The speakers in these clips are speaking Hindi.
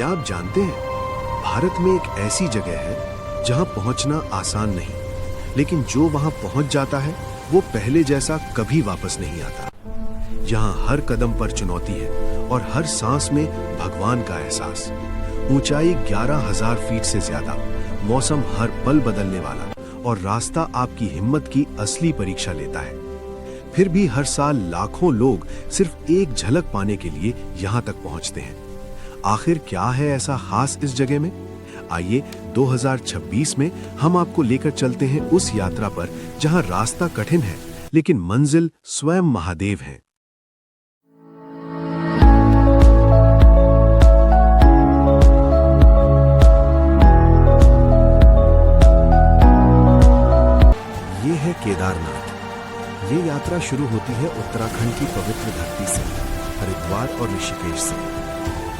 क्या आप जानते हैं, भारत में एक ऐसी जगह है जहां पहुंचना आसान नहीं, लेकिन जो वहां पहुंच जाता है वो पहले जैसा कभी वापस नहीं आता। यहाँ हर कदम पर चुनौती है और हर सांस में भगवान का एहसास। ऊंचाई 11,000 फीट से ज्यादा, मौसम हर पल बदलने वाला और रास्ता आपकी हिम्मत की असली परीक्षा लेता है। फिर भी हर साल लाखों लोग सिर्फ एक झलक पाने के लिए यहाँ तक पहुँचते हैं। आखिर क्या है ऐसा खास इस जगह में? आइए 2026 में हम आपको लेकर चलते हैं उस यात्रा पर जहां रास्ता कठिन है लेकिन मंजिल स्वयं महादेव है। ये है केदारनाथ। ये यात्रा शुरू होती है उत्तराखंड की पवित्र धरती से, हरिद्वार और ऋषिकेश से।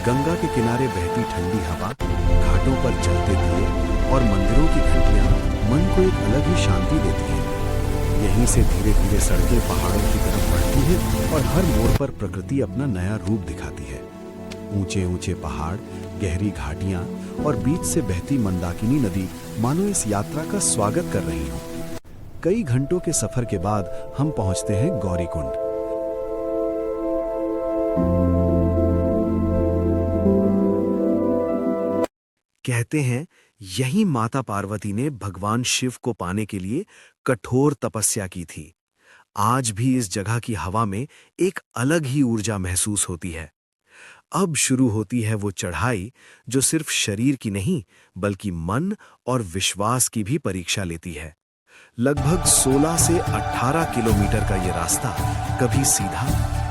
गंगा के किनारे बहती ठंडी हवा, घाटों पर चलते दिए और मंदिरों की घंटियां मन को एक अलग ही शांति देती हैं। यहीं से धीरे धीरे सड़कें पहाड़ों की तरफ बढ़ती है और हर मोड़ पर प्रकृति अपना नया रूप दिखाती है। ऊंचे ऊंचे पहाड़, गहरी घाटियां और बीच से बहती मंदाकिनी नदी मानो इस यात्रा का स्वागत कर रही हो। कई घंटों के सफर के बाद हम पहुंचते हैं गौरीकुंड। कहते हैं यही माता पार्वती ने भगवान शिव को पाने के लिए कठोर तपस्या की थी। आज भी इस जगह की हवा में एक अलग ही ऊर्जा महसूस होती है। अब शुरू होती है वो चढ़ाई जो सिर्फ शरीर की नहीं बल्कि मन और विश्वास की भी परीक्षा लेती है। लगभग 16 से 18 किलोमीटर का ये रास्ता कभी सीधा,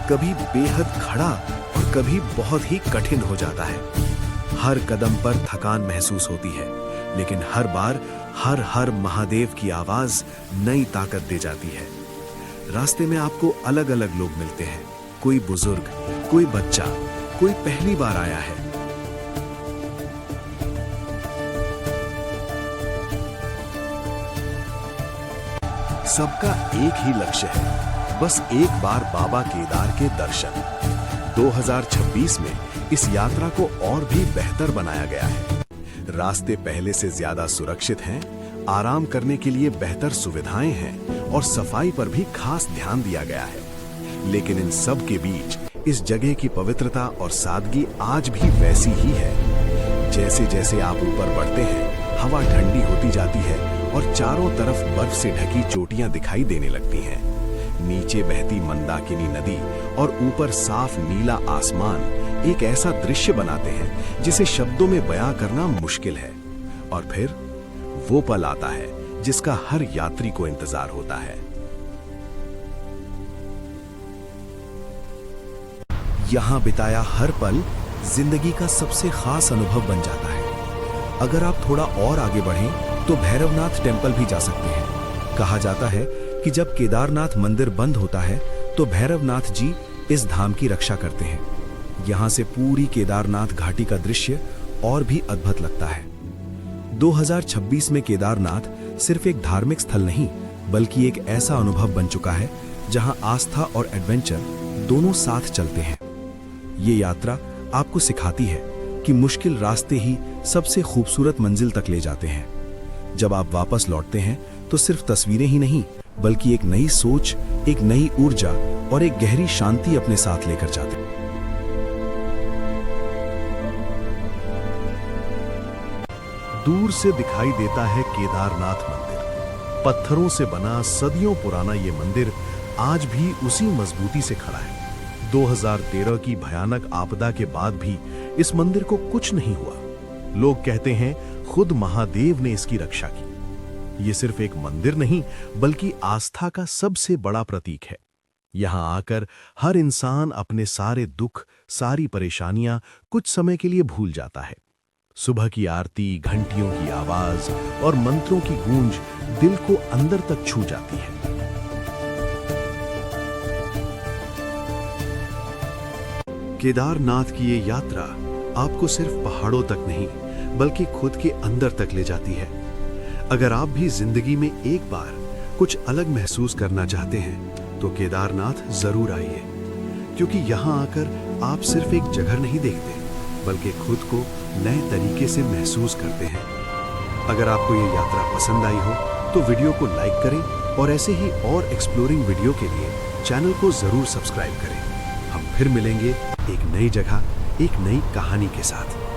कभी बेहद खड़ा और कभी बहुत ही कठिन हो जाता है। हर कदम पर थकान महसूस होती है, लेकिन हर बार हर हर महादेव की आवाज नई ताकत दे जाती है। रास्ते में आपको अलग अलग लोग मिलते हैं, कोई बुजुर्ग, कोई बच्चा, कोई पहली बार आया है। सबका एक ही लक्ष्य है, बस एक बार बाबा केदार के दर्शन। 2026 में इस यात्रा को और भी बेहतर बनाया गया है। रास्ते पहले से ज्यादा सुरक्षित हैं, आराम करने के लिए बेहतर सुविधाएं हैं और सफाई पर भी खास ध्यान दिया गया है। लेकिन इन सब के बीच इस जगह की पवित्रता और सादगी आज भी वैसी ही है। जैसे जैसे आप ऊपर बढ़ते हैं, हवा ठंडी होती जाती है और चारों तरफ बर्फ से ढकी चोटियां दिखाई देने लगती हैं। नीचे बहती मंदाकिनी नदी और ऊपर साफ नीला आसमान एक ऐसा दृश्य बनाते हैं जिसे शब्दों में बयां करना मुश्किल है। और फिर वो पल आता है जिसका हर यात्री को इंतजार होता है। यहां बिताया हर पल जिंदगी का सबसे खास अनुभव बन जाता है। अगर आप थोड़ा और आगे बढ़ें तो भैरवनाथ टेम्पल भी जा सकते हैं। कहा जाता है कि जब केदारनाथ मंदिर बंद होता है तो भैरवनाथ जी इस धाम की रक्षा करते हैं। यहाँ से पूरी केदारनाथ घाटी का दृश्य और भी अद्भुत लगता है। 2026 में केदारनाथ सिर्फ एक धार्मिक स्थल नहीं बल्कि एक ऐसा अनुभव बन चुका है जहाँ आस्था और एडवेंचर दोनों साथ चलते हैं। ये यात्रा आपको सिखाती है कि मुश्किल रास्ते ही सबसे खूबसूरत मंजिल तक ले जाते हैं। जब आप वापस लौटते हैं तो सिर्फ तस्वीरें ही नहीं बल्कि एक नई सोच, एक नई ऊर्जा और एक गहरी शांति अपने साथ लेकर जाते हैं। दूर से दिखाई देता है केदारनाथ मंदिर। पत्थरों से बना सदियों पुराना ये मंदिर आज भी उसी मजबूती से खड़ा है। 2013 की भयानक आपदा के बाद भी इस मंदिर को कुछ नहीं हुआ। लोग कहते हैं खुद महादेव ने इसकी रक्षा की। ये सिर्फ एक मंदिर नहीं बल्कि आस्था का सबसे बड़ा प्रतीक है। यहाँ आकर हर इंसान अपने सारे दुख, सारी परेशानियां कुछ समय के लिए भूल जाता है। सुबह की आरती, घंटियों की आवाज और मंत्रों की गूंज दिल को अंदर तक छू जाती है। केदारनाथ की ये यात्रा आपको सिर्फ पहाड़ों तक नहीं बल्कि खुद के अंदर तक ले जाती है। अगर आप भी जिंदगी में एक बार कुछ अलग महसूस करना चाहते हैं तो केदारनाथ जरूर आइए, क्योंकि यहाँ आकर आप सिर्फ एक जगह नहीं देखते बल्कि खुद को नए तरीके से महसूस करते हैं। अगर आपको ये यात्रा पसंद आई हो तो वीडियो को लाइक करें और ऐसे ही और एक्सप्लोरिंग वीडियो के लिए चैनल को जरूर सब्सक्राइब करें। हम फिर मिलेंगे एक नई जगह, एक नई कहानी के साथ।